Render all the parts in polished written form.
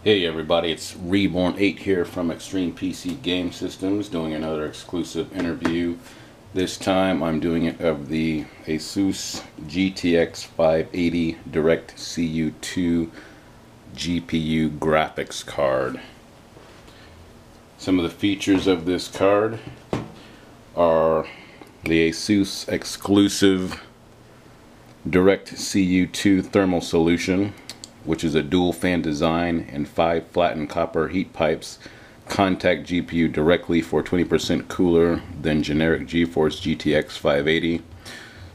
Hey everybody, it's Reborn8 here from Extreme PC Game Systems doing another exclusive interview. This time I'm doing it of the Asus GTX580 DirectCUii GPU graphics card. Some of the features of this card are the Asus exclusive DirectCUii thermal solution, which is a dual fan design and 5 flattened copper heat pipes contact GPU directly for 20% cooler than generic GeForce GTX 580.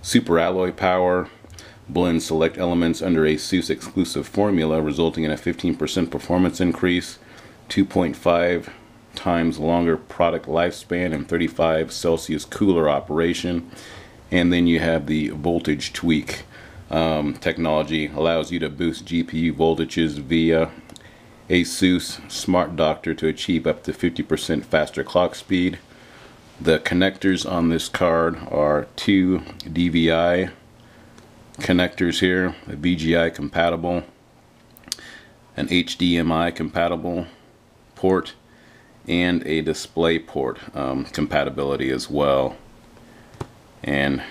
Super alloy power blends select elements under Asus exclusive formula, resulting in a 15% performance increase, 2.5 times longer product lifespan, and 35 Celsius cooler operation. And then you have the voltage tweak. Technology allows you to boost GPU voltages via Asus Smart Doctor to achieve up to 50% faster clock speed. The connectors on this card are two DVI connectors here, a VGA compatible, an HDMI compatible port, and a display port compatibility as well. And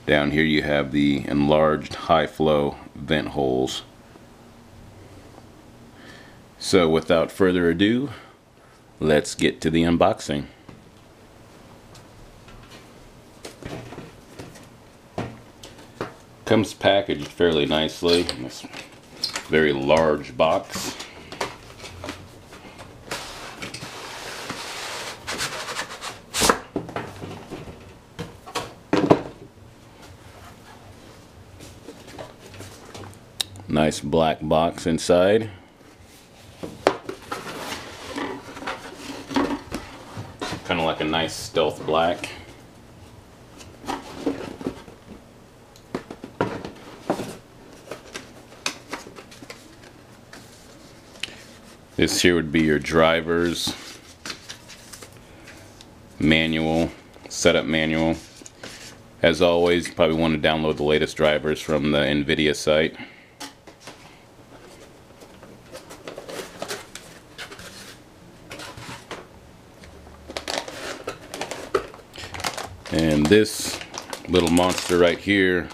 down here you have the enlarged high flow vent holes. So without further ado, let's get to the unboxing. Comes packaged fairly nicely in this very large box. Nice black box inside. Kind of like a nice stealth black. This here would be your drivers manual, setup manual. As always, you probably want to download the latest drivers from the NVIDIA site. And this little monster right here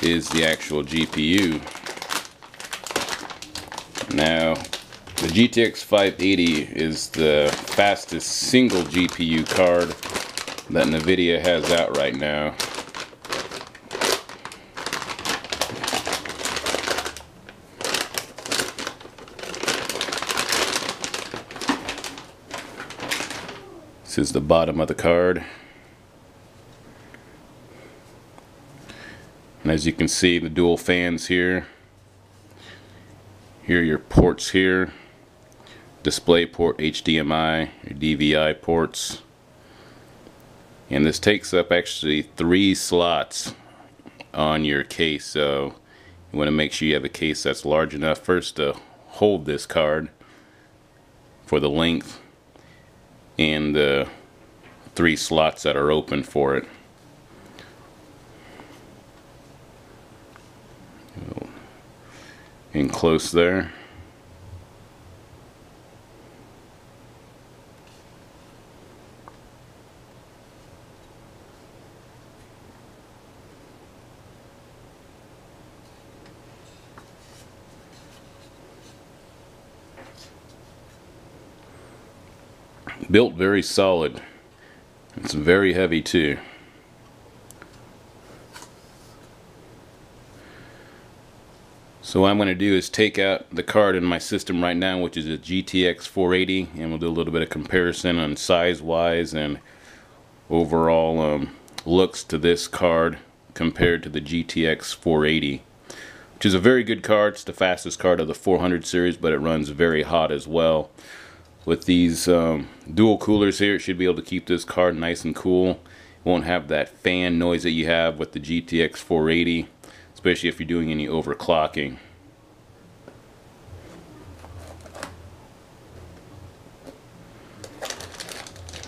is the actual GPU. Now, the GTX 580 is the fastest single GPU card that NVIDIA has out right now. This is the bottom of the card. And as you can see, the dual fans here. Here are your ports here. Display port, HDMI, your DVI ports. And this takes up actually 3 slots on your case. So you want to make sure you have a case that's large enough first to hold this card for the length, and the 3 slots that are open for it. In close there. Built very solid. It's very heavy too. So what I'm going to do is take out the card in my system right now, which is a GTX 480, and we'll do a little bit of comparison on size-wise and overall looks to this card compared to the GTX 480, which is a very good card. It's the fastest card of the 400 series, but it runs very hot as well. With these dual coolers here, it should be able to keep this card nice and cool. It won't have that fan noise that you have with the GTX 480. Especially if you're doing any overclocking.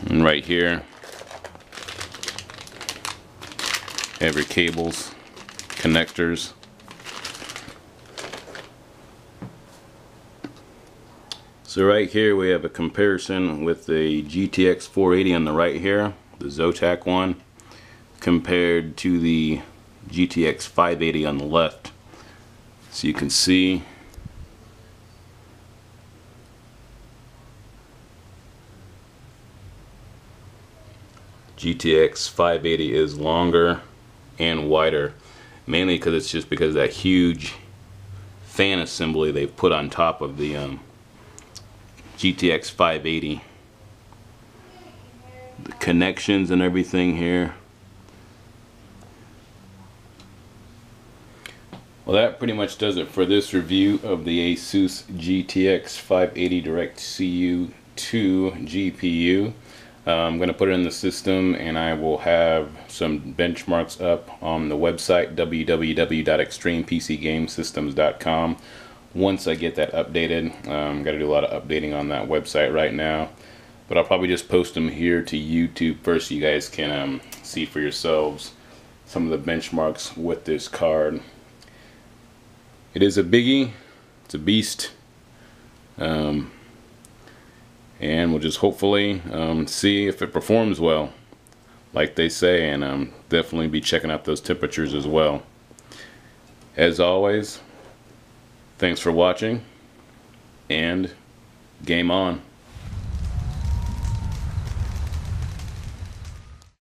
And right here, have your cables, connectors. So right here we have a comparison with the GTX 480 on the right here, the Zotac one, compared to the GTX 580 on the left. So you can see GTX 580 is longer and wider, mainly because it's just because of that huge fan assembly they've put on top of the GTX 580. The connections and everything here. Well, that pretty much does it for this review of the Asus GTX 580 DirectCUI 2 GPU. I'm going to put it in the system, and I will have some benchmarks up on the website www.extremepcgamesystems.com. Once I get that updated, got to do a lot of updating on that website right now, but I'll probably just post them here to YouTube first so you guys can see for yourselves some of the benchmarks with this card. It is a biggie, it's a beast, and we'll just hopefully see if it performs well, like they say, and definitely be checking out those temperatures as well. As always, thanks for watching, and game on.